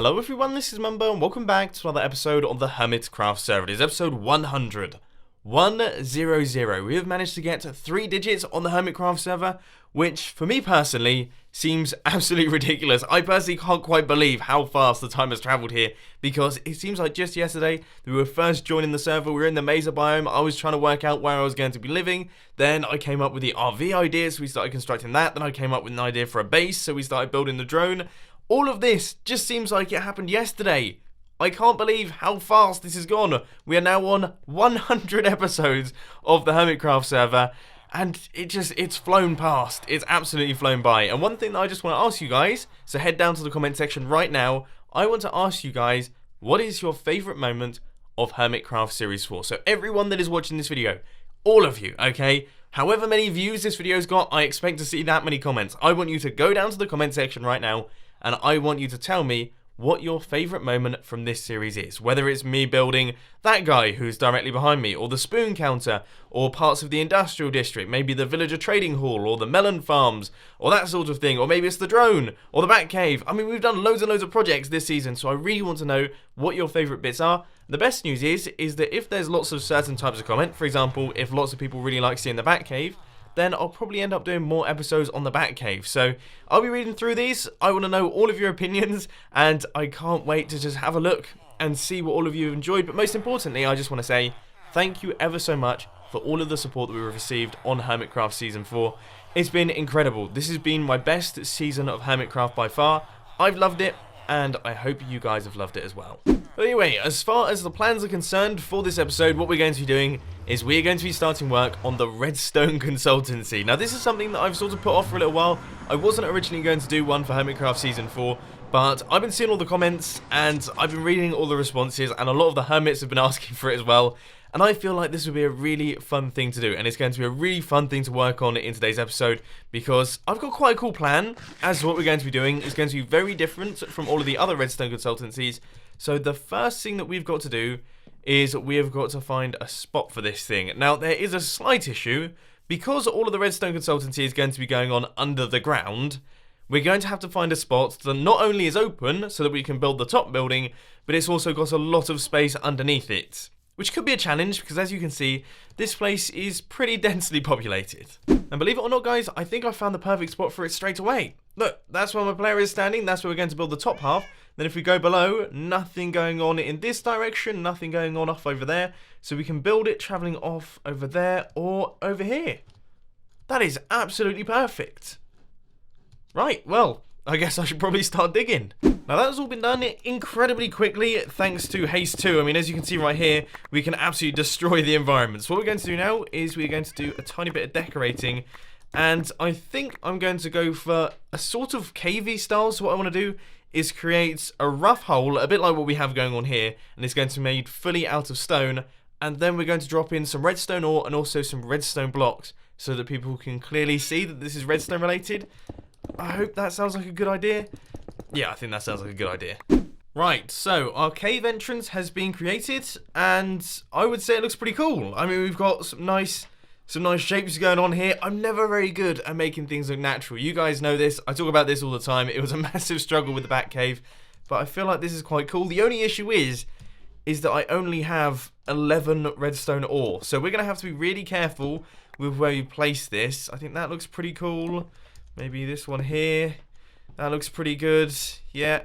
Hello everyone, this is Mumbo and welcome back to another episode on the Hermitcraft server. It is episode 100. 100. We have managed to get 3 digits on the Hermitcraft server, which for me personally seems absolutely ridiculous. I personally can't quite believe how fast the time has travelled here, because it seems like just yesterday we were first joining the server. We were in the mesa biome. I was trying to work out where I was going to be living. Then I came up with the RV idea, so we started constructing that. Then I came up with an idea for a base, so we started building the drone. All of this just seems like it happened yesterday. I can't believe how fast this has gone. We are now on 100 episodes of the Hermitcraft server, and it's flown past. It's absolutely flown by. And one thing that I just want to ask you guys, so head down to the comment section right now. I want to ask you guys, what is your favourite moment of Hermitcraft Series 4? So everyone that is watching this video, all of you, okay? However many views this video's got, I expect to see that many comments. I want you to go down to the comment section right now, and I want you to tell me what your favourite moment from this series is. Whether it's me building that guy who's directly behind me, or the spoon counter, or parts of the industrial district, maybe the villager trading hall, or the melon farms, or that sort of thing, or maybe it's the drone, or the bat cave. I mean, we've done loads and loads of projects this season, so I really want to know what your favourite bits are. The best news is that if there's lots of certain types of comment, for example, if lots of people really like seeing the bat cave, then I'll probably end up doing more episodes on the Batcave. So I'll be reading through these. I want to know all of your opinions, and I can't wait to just have a look and see what all of you have enjoyed. But most importantly, I just want to say thank you ever so much for all of the support that we've received on Hermitcraft Season 4. It's been incredible. This has been my best season of Hermitcraft by far. I've loved it, and I hope you guys have loved it as well. But anyway, as far as the plans are concerned for this episode, what we're going to be doing is we're going to be starting work on the REDSTONE Consultancy. Now, this is something that I've sort of put off for a little while. I wasn't originally going to do one for Hermitcraft Season 4, but I've been seeing all the comments, and I've been reading all the responses, and a lot of the hermits have been asking for it as well. And I feel like this would be a really fun thing to do, and it's going to be a really fun thing to work on in today's episode, because I've got quite a cool plan as to what we're going to be doing. It's going to be very different from all of the other REDSTONE consultancies. So the first thing that we've got to do is we have got to find a spot for this thing. Now, there is a slight issue. Because all of the REDSTONE consultancy is going to be going on under the ground, we're going to have to find a spot that not only is open so that we can build the top building, but it's also got a lot of space underneath it. Which could be a challenge, because as you can see, this place is pretty densely populated. And believe it or not, guys, I think I found the perfect spot for it straight away. Look, that's where my player is standing. That's where we're going to build the top half. Then if we go below, nothing going on in this direction, nothing going on off over there. So we can build it travelling off over there or over here. That is absolutely perfect. Right, well, I guess I should probably start digging. Now that's all been done incredibly quickly thanks to Haste 2. I mean, as you can see right here, we can absolutely destroy the environment. So what we're going to do now is we're going to do a tiny bit of decorating. And I think I'm going to go for a sort of cavey style. So what I want to do is create a rough hole, a bit like what we have going on here. And it's going to be made fully out of stone. And then we're going to drop in some redstone ore and also some redstone blocks so that people can clearly see that this is redstone related. I hope that sounds like a good idea. Yeah, I think that sounds like a good idea. Right, so our cave entrance has been created, and I would say it looks pretty cool. I mean, we've got some nice shapes going on here. I'm never very good at making things look natural. You guys know this. I talk about this all the time. It was a massive struggle with the bat cave, but I feel like this is quite cool. The only issue is that I only have 11 redstone ore, so we're going to have to be really careful with where we place this. I think that looks pretty cool. Maybe this one here. That looks pretty good. Yeah.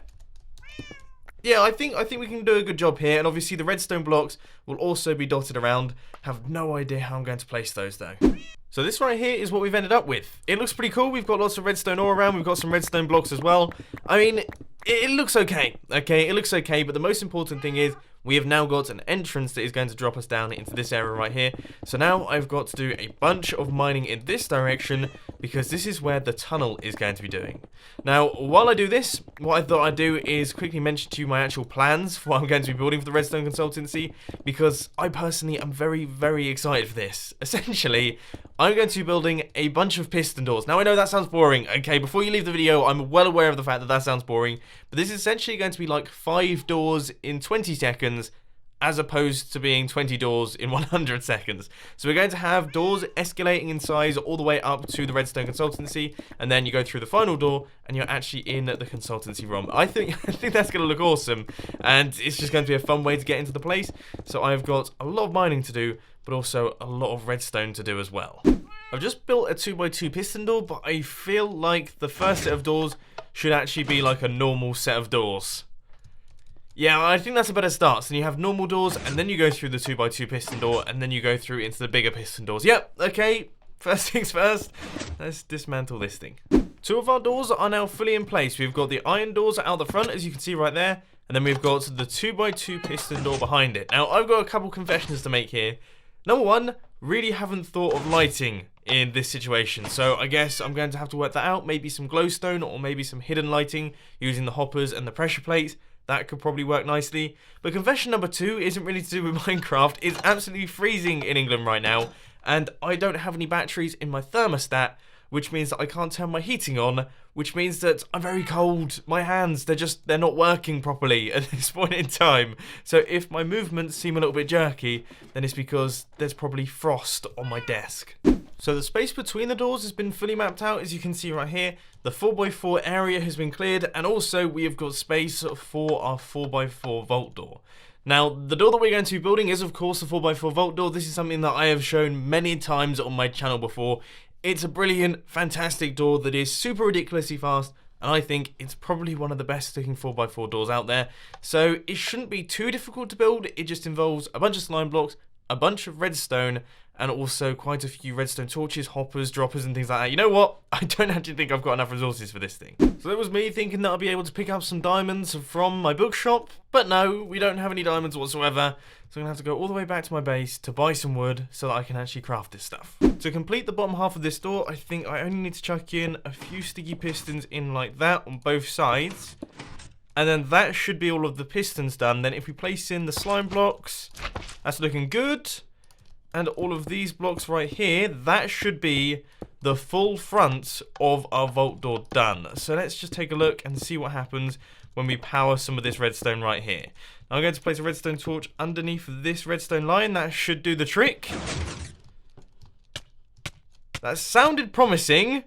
Yeah, I think we can do a good job here. And obviously the redstone blocks will also be dotted around. Have no idea how I'm going to place those though. So this right here is what we've ended up with. It looks pretty cool. We've got lots of redstone ore around. We've got some redstone blocks as well. I mean, it looks okay. Okay, it looks okay. But the most important thing is we have now got an entrance that is going to drop us down into this area right here. So now I've got to do a bunch of mining in this direction, because this is where the tunnel is going to be doing. Now, while I do this, what I thought I'd do is quickly mention to you my actual plans for what I'm going to be building for the REDSTONE Consultancy, because I personally am very, very excited for this. Essentially, I'm going to be building a bunch of piston doors. Now, I know that sounds boring. Okay, before you leave the video, I'm well aware of the fact that that sounds boring, but this is essentially going to be like 5 doors in 20 seconds, as opposed to being 20 doors in 100 seconds. So we're going to have doors escalating in size all the way up to the Redstone Consultancy, and then you go through the final door and you're actually in the consultancy room. I think that's going to look awesome, and it's just going to be a fun way to get into the place. So I've got a lot of mining to do, but also a lot of redstone to do as well. I've just built a 2x2 piston door, but I feel like the first set of doors should actually be like a normal set of doors. Yeah, I think that's a better start. So you have normal doors, and then you go through the 2x2 piston door, and then you go through into the bigger piston doors. Yep, okay, first things first, let's dismantle this thing. 2 of our doors are now fully in place. We've got the iron doors out the front, as you can see right there, and then we've got the 2x2 piston door behind it. Now, I've got a couple confessions to make here. Number one, really haven't thought of lighting in this situation, so I guess I'm going to have to work that out. Maybe some glowstone, or maybe some hidden lighting using the hoppers and the pressure plates. That could probably work nicely. But confession number 2 isn't really to do with Minecraft. It's absolutely freezing in England right now, and I don't have any batteries in my thermostat, which means that I can't turn my heating on, which means that I'm very cold. My hands, they're not working properly at this point in time. So if my movements seem a little bit jerky, then it's because there's probably frost on my desk. So the space between the doors has been fully mapped out, as you can see right here. The 4x4 area has been cleared, and also we have got space for our 4x4 vault door. Now, the door that we're going to be building is, of course, the 4x4 vault door. This is something that I have shown many times on my channel before. It's a brilliant, fantastic door that is super ridiculously fast, and I think it's probably one of the best looking 4x4 doors out there. So it shouldn't be too difficult to build. It just involves a bunch of slime blocks, a bunch of redstone, and also quite a few redstone torches, hoppers, droppers, and things like that. You know what? I don't actually think I've got enough resources for this thing. So that was me thinking that I'll be able to pick up some diamonds from my bookshop, but no, we don't have any diamonds whatsoever. So I'm going to have to go all the way back to my base to buy some wood so that I can actually craft this stuff. To complete the bottom half of this door, I think I only need to chuck in a few sticky pistons in like that on both sides. And then that should be all of the pistons done. Then if we place in the slime blocks, that's looking good. And all of these blocks right here, that should be the full front of our vault door done. So let's just take a look and see what happens when we power some of this redstone right here. Now I'm going to place a redstone torch underneath this redstone line. That should do the trick. That sounded promising,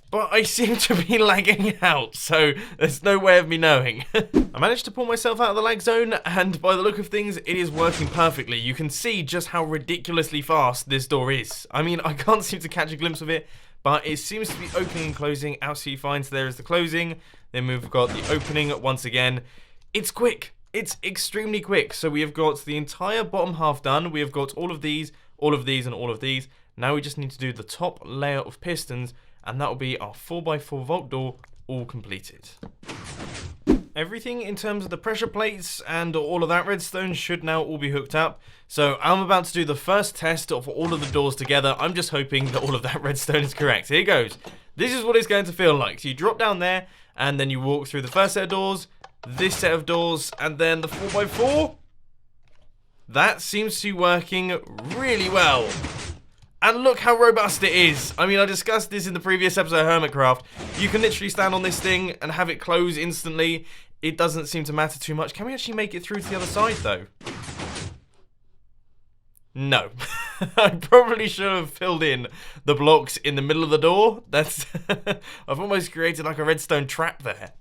but I seem to be lagging out, so there's no way of me knowing. I managed to pull myself out of the lag zone, and by the look of things, it is working perfectly. You can see just how ridiculously fast this door is. I mean, I can't seem to catch a glimpse of it, but it seems to be opening and closing absolutely fine. So there is the closing, then we've got the opening once again. It's quick. It's extremely quick. So we have got the entire bottom half done. We have got all of these, and all of these. Now we just need to do the top layer of pistons, and that will be our 4x4 vault door all completed. Everything in terms of the pressure plates and all of that redstone should now all be hooked up. So I'm about to do the first test of all of the doors together. I'm just hoping that all of that redstone is correct. Here goes. This is what it's going to feel like. So you drop down there, and then you walk through the first set of doors, this set of doors, and then the 4x4. That seems to be working really well. And look how robust it is. I mean, I discussed this in the previous episode of Hermitcraft. You can literally stand on this thing and have it close instantly. It doesn't seem to matter too much. Can we actually make it through to the other side, though? No. I probably should have filled in the blocks in the middle of the door. That's I've almost created like a redstone trap there.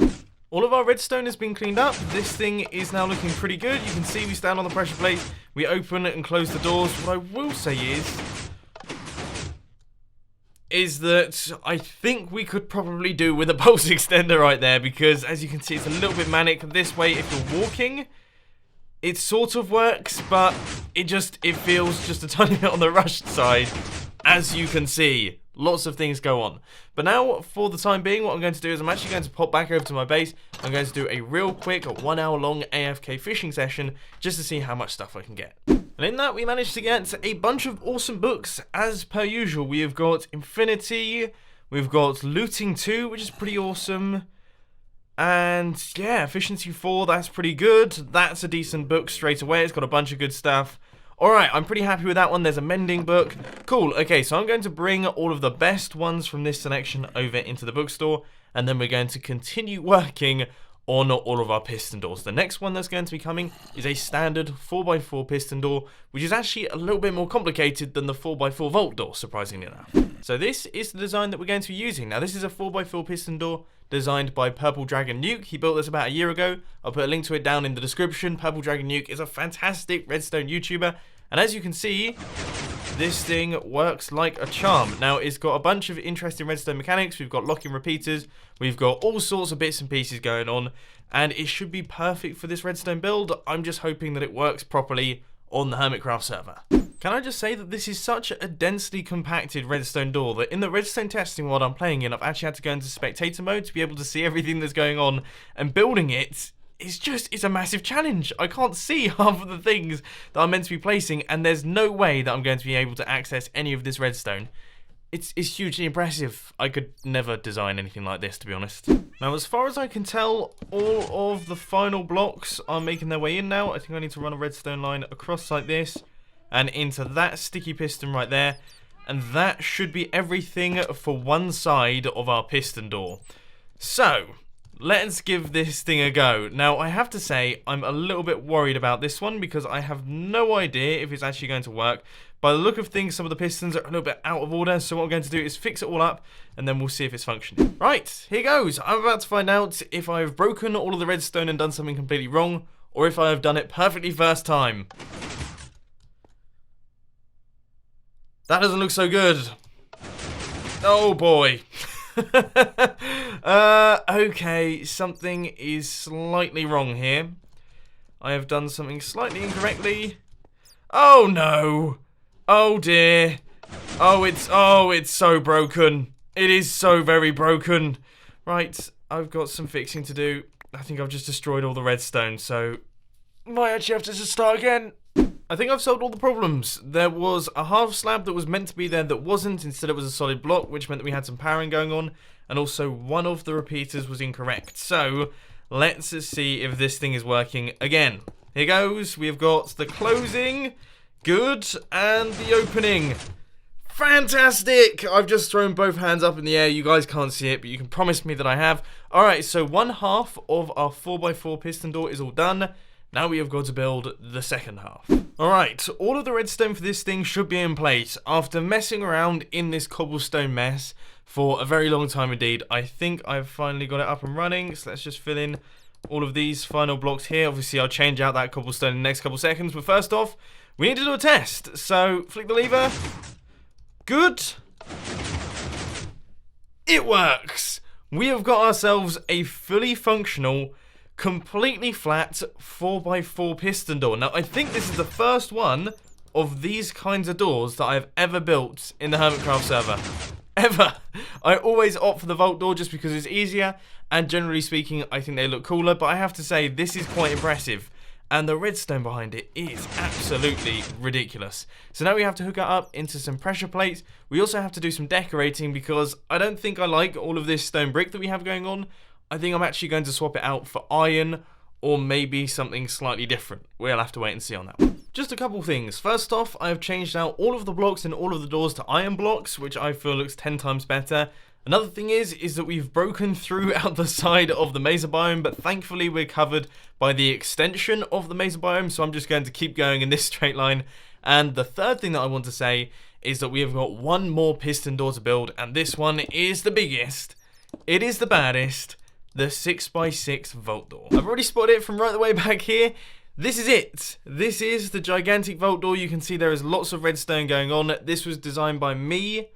All of our redstone has been cleaned up. This thing is now looking pretty good. You can see we stand on the pressure plate. We open and close the doors. What I will say is that I think we could probably do with a pulse extender right there, because as you can see, it's a little bit manic this way. If you're walking, it sort of works, but it feels just a tiny bit on the rushed side. As you can see, lots of things go on. But now, for the time being, what I'm going to do is I'm actually going to pop back over to my base. I'm going to do a real quick 1 hour long AFK fishing session just to see how much stuff I can get. And in that, we managed to get a bunch of awesome books, as per usual. We have got Infinity, we've got Looting 2, which is pretty awesome. And yeah, Efficiency 4, that's pretty good. That's a decent book straight away. It's got a bunch of good stuff. Alright, I'm pretty happy with that one. There's a mending book. Cool. Okay, so I'm going to bring all of the best ones from this selection over into the bookstore, and then we're going to continue working on all of our piston doors. The next one that's going to be coming is a standard 4x4 piston door, which is actually a little bit more complicated than the 4x4 vault door, surprisingly enough. So this is the design that we're going to be using. Now this is a 4x4 piston door designed by Purple Dragon Nuke. He built this about a year ago. I'll put a link to it down in the description. Purple Dragon Nuke is a fantastic redstone YouTuber, and as you can see, this thing works like a charm. Now, it's got a bunch of interesting redstone mechanics. We've got locking repeaters. We've got all sorts of bits and pieces going on, and it should be perfect for this redstone build. I'm just hoping that it works properly on the Hermitcraft server. Can I just say that this is such a densely compacted redstone door that in the redstone testing world I'm playing in, I've actually had to go into spectator mode to be able to see everything that's going on, and building it it's a massive challenge. I can't see half of the things that I'm meant to be placing, and there's no way that I'm going to be able to access any of this redstone. It's hugely impressive. I could never design anything like this, to be honest. Now, as far as I can tell, all of the final blocks are making their way in now. I think I need to run a redstone line across like this and into that sticky piston right there, and that should be everything for one side of our piston door. So let's give this thing a go. Now, I have to say, I'm a little bit worried about this one because I have no idea if it's actually going to work. By the look of things, some of the pistons are a little bit out of order, so what I'm going to do is fix it all up, and then we'll see if it's functioning. Right, here goes. I'm about to find out if I've broken all of the redstone and done something completely wrong, or if I have done it perfectly first time. That doesn't look so good. Oh boy. Okay, something is slightly wrong here. I have done something slightly incorrectly. Oh no! Oh dear! Oh, it's so broken. It is so very broken. Right, I've got some fixing to do. I think I've just destroyed all the redstone, so might actually have to just start again. I think I've solved all the problems. There was a half slab that was meant to be there that wasn't. Instead it was a solid block, which meant that we had some powering going on. And also one of the repeaters was incorrect. So let's see if this thing is working again. Here goes. We've got the closing. Good. And the opening. Fantastic! I've just thrown both hands up in the air. You guys can't see it, but you can promise me that I have. Alright, so one half of our 4x4 piston door is all done. Now we have got to build the second half. Alright, all of the redstone for this thing should be in place. After messing around in this cobblestone mess for a very long time indeed, I think I've finally got it up and running. So let's just fill in all of these final blocks here. Obviously, I'll change out that cobblestone in the next couple seconds. But first off, we need to do a test. So, flick the lever. Good. It works. We have got ourselves a fully functional, completely flat 4x4 piston door. Now, I think this is the first one of these kinds of doors that I've ever built in the Hermitcraft server. Ever. I always opt for the vault door just because it's easier, and generally speaking, I think they look cooler, but I have to say, this is quite impressive. And the redstone behind it is absolutely ridiculous. So now we have to hook it up into some pressure plates. We also have to do some decorating because I don't think I like all of this stone brick that we have going on. I think I'm actually going to swap it out for iron or maybe something slightly different. We'll have to wait and see on that one. Just a couple things. First off, I have changed out all of the blocks and all of the doors to iron blocks, which I feel looks 10 times better. Another thing is that we've broken through out the side of the mesa biome, but thankfully we're covered by the extension of the mesa biome, so I'm just going to keep going in this straight line. And the third thing that I want to say is that we have got one more piston door to build, and this one is the biggest. It is the baddest. The 6x6 vault door. I've already spotted it from right the way back here. This is it. This is the gigantic vault door. You can see there is lots of redstone going on. This was designed by me,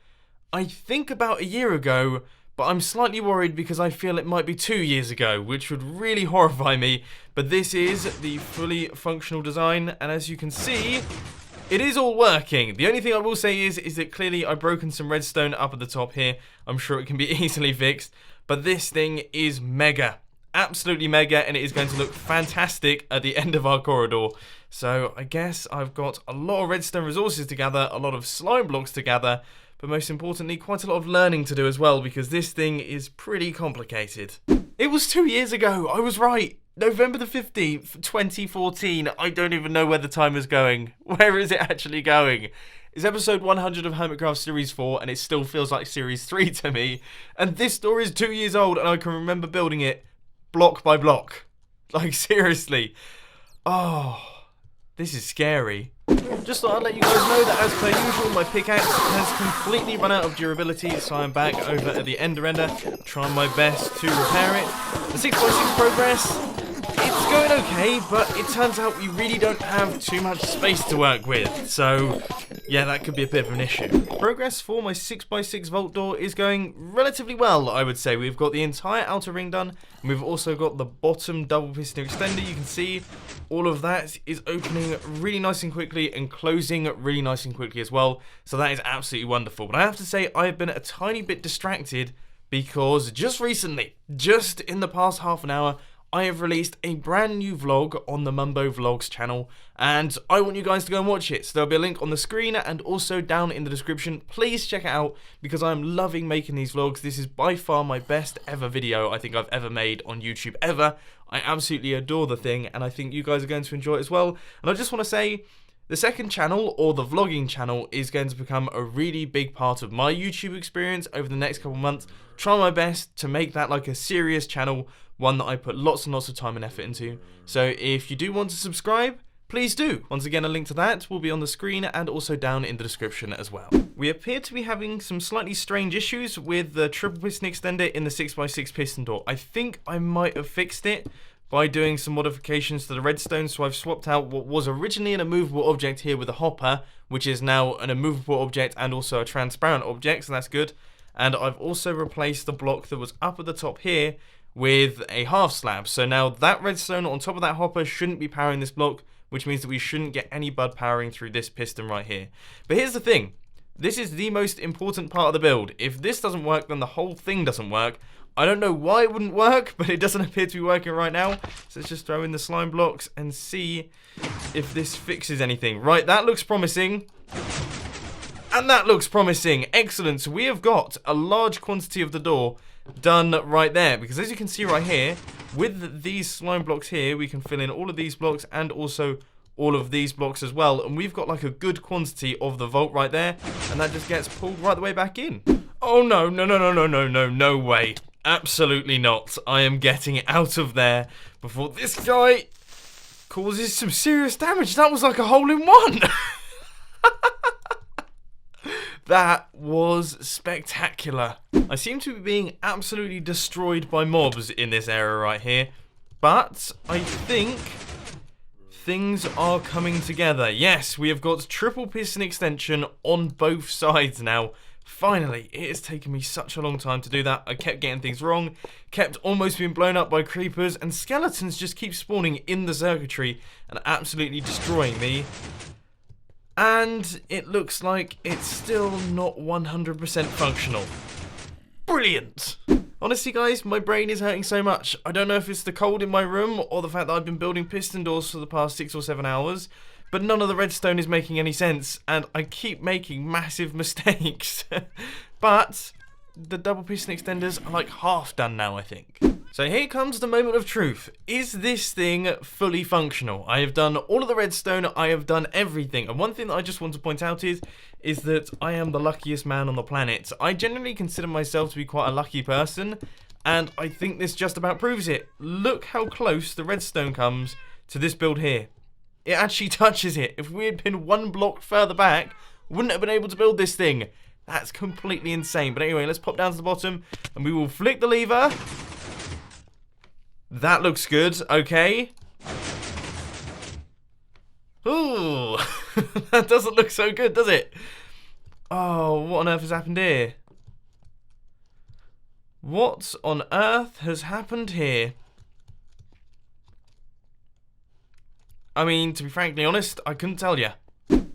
I think about a year ago, but I'm slightly worried because I feel it might be 2 years ago, which would really horrify me. But this is the fully functional design, and as you can see, it is all working. The only thing I will say is that clearly I've broken some redstone up at the top here. I'm sure it can be easily fixed, but this thing is mega. Absolutely mega, and it is going to look fantastic at the end of our corridor. So I guess I've got a lot of redstone resources to gather, a lot of slime blocks to gather, but most importantly, quite a lot of learning to do as well, because this thing is pretty complicated. It was 2 years ago, I was right. November the 15th, 2014. I don't even know where the time is going. Where is it actually going? It's episode 100 of Hermitcraft Series 4, and it still feels like Series 3 to me. And this store is 2 years old, and I can remember building it block by block. Like, seriously. Oh, this is scary. Just thought I'd let you guys know that, as per usual, my pickaxe has completely run out of durability, so I'm back over at the ender, trying my best to repair it. The 6x6 progress, it's going okay, but it turns out we really don't have too much space to work with, so yeah, that could be a bit of an issue. Progress for my 6x6 vault door is going relatively well, I would say. We've got the entire outer ring done, and we've also got the bottom double piston extender. You can see all of that is opening really nice and quickly and closing really nice and quickly as well, so that is absolutely wonderful. But I have to say, I have been a tiny bit distracted because just recently, just in the past half an hour, I have released a brand new vlog on the Mumbo Vlogs channel, and I want you guys to go and watch it. So there'll be a link on the screen and also down in the description. Please check it out because I'm loving making these vlogs. This is by far my best ever video I think I've ever made on YouTube ever. I absolutely adore the thing, and I think you guys are going to enjoy it as well. And I just want to say, the second channel, or the vlogging channel, is going to become a really big part of my YouTube experience over the next couple of months. Try my best to make that like a serious channel, one that I put lots and lots of time and effort into. So if you do want to subscribe, please do. Once again, a link to that will be on the screen and also down in the description as well. We appear to be having some slightly strange issues with the triple piston extender in the 6x6 piston door. I think I might have fixed it by doing some modifications to the redstone. So I've swapped out what was originally an immovable object here with a hopper, which is now an immovable object and also a transparent object, so that's good. And I've also replaced the block that was up at the top here with a half slab. So now that redstone on top of that hopper shouldn't be powering this block, which means that we shouldn't get any bud powering through this piston right here. But here's the thing. This is the most important part of the build. If this doesn't work, then the whole thing doesn't work. I don't know why it wouldn't work, but it doesn't appear to be working right now. So let's just throw in the slime blocks and see if this fixes anything. Right, that looks promising. And that looks promising. Excellent. So we have got a large quantity of the door done right there. Because as you can see right here, with these slime blocks here, we can fill in all of these blocks and also all of these blocks as well. And we've got like a good quantity of the vault right there. And that just gets pulled right the way back in. Oh no, no, no, no, no, no, no, no way. Absolutely not. I am getting out of there before this guy causes some serious damage. That was like a hole in one. That was spectacular. I seem to be being absolutely destroyed by mobs in this area right here. But I think things are coming together. Yes, we have got triple piston extension on both sides now. Finally, it has taken me such a long time to do that. I kept getting things wrong, kept almost being blown up by creepers, and skeletons just keep spawning in the circuitry and absolutely destroying me. And it looks like it's still not 100% functional. Brilliant! Honestly, guys, my brain is hurting so much. I don't know if it's the cold in my room or the fact that I've been building piston doors for the past 6 or 7 hours. But none of the redstone is making any sense, and I keep making massive mistakes. But the double piston extenders are like half done now, I think. So here comes the moment of truth. Is this thing fully functional? I have done all of the redstone, I have done everything. And one thing that I just want to point out is that I am the luckiest man on the planet. I generally consider myself to be quite a lucky person, and I think this just about proves it. Look how close the redstone comes to this build here. It actually touches it. If we had been one block further back, wouldn't have been able to build this thing. That's completely insane. But anyway, let's pop down to the bottom and we will flick the lever. That looks good. Okay. Ooh. That doesn't look so good, does it? Oh, what on earth has happened here? What on earth has happened here? I mean, to be frankly honest, I couldn't tell you.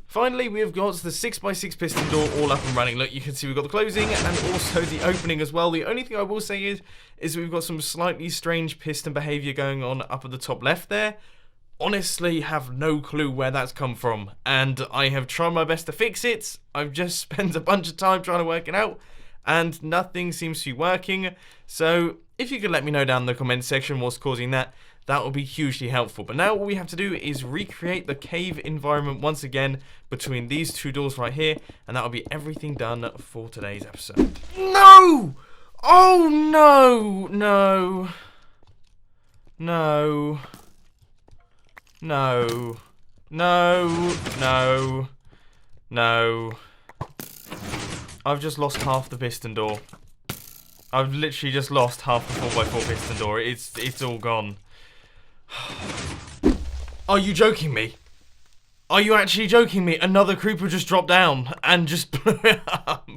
Finally, we have got the 6x6 piston door all up and running. Look, you can see we've got the closing and also the opening as well. The only thing I will say is we've got some slightly strange piston behavior going on up at the top left there. Honestly, have no clue where that's come from, and I have tried my best to fix it. I've just spent a bunch of time trying to work it out, and nothing seems to be working. So if you could let me know down in the comments section what's causing that, that will be hugely helpful. But now all we have to do is recreate the cave environment once again between these two doors right here, and that will be everything done for today's episode. No! Oh no! No. No. No. No. No. No. I've just lost half the piston door. I've literally just lost half the 4x4 piston door. It's all gone. Are you joking me? Are you actually joking me? Another creeper just dropped down and just blew it up.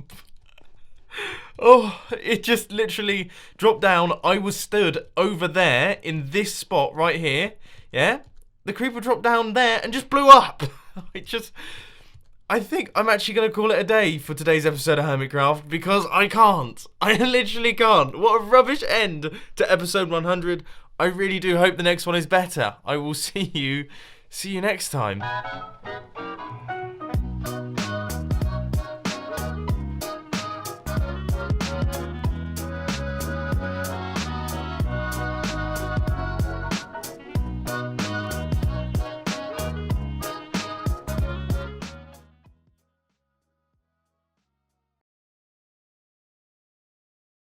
Oh, it just literally dropped down. I was stood over there in this spot right here. Yeah? The creeper dropped down there and just blew up. I think I'm actually going to call it a day for today's episode of Hermitcraft because I can't. I literally can't. What a rubbish end to episode 100. I really do hope the next one is better. I will see you next time.